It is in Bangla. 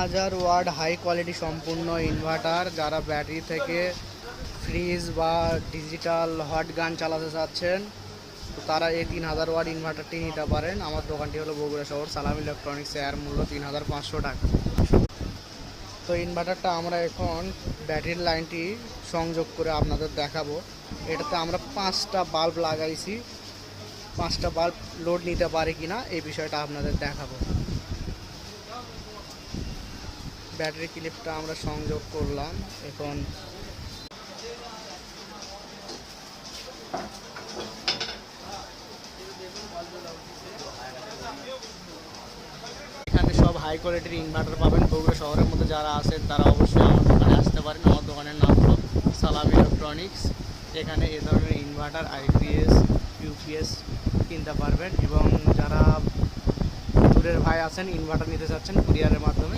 3000 ওয়াট হাই কোয়ালিটি সম্পূর্ণ ইনভার্টার। যারা ব্যাটারি থেকে ফ্রিজ বা ডিজিটাল হট গান চালাতে চাচ্ছেন তো তারা এই 3000 ওয়াট ইনভার্টারটি নিতে পারেন। আমার দোকানটি হলো বগুড়া শহর সালাম ইলেকট্রনিক্স, এর মূল্য 3500 টাকা। তো ইনভার্টারটা আমরা এখন ব্যাটারির লাইনটি সংযোগ করে আপনাদের দেখাবো। এটাতে আমরা 5টা বাল্ব লাগাইছি, 5টা বাল্ব লোড নিতে পারে কিনা এই বিষয়টা আপনাদের দেখাবো। ব্যাটারি ক্লিপটা আমরা সংযোগ করলাম। এখন এখানে সব হাই কোয়ালিটির ইনভার্টার পাবেন। বগুড়া শহরের মধ্যে যারা আছেন তারা অবশ্যই আমার দোকানে আসতে পারেন। আমার দোকানের নাম হলো সালাম ইলেকট্রনিক্স। এখানে এ ধরনের ইনভার্টার, আইপিএস, ইউপিএস কিনতে পারবেন এবং যারা দূরের ভাই আছেন ইনভার্টার নিতে চাচ্ছেন কুরিয়ারের মাধ্যমে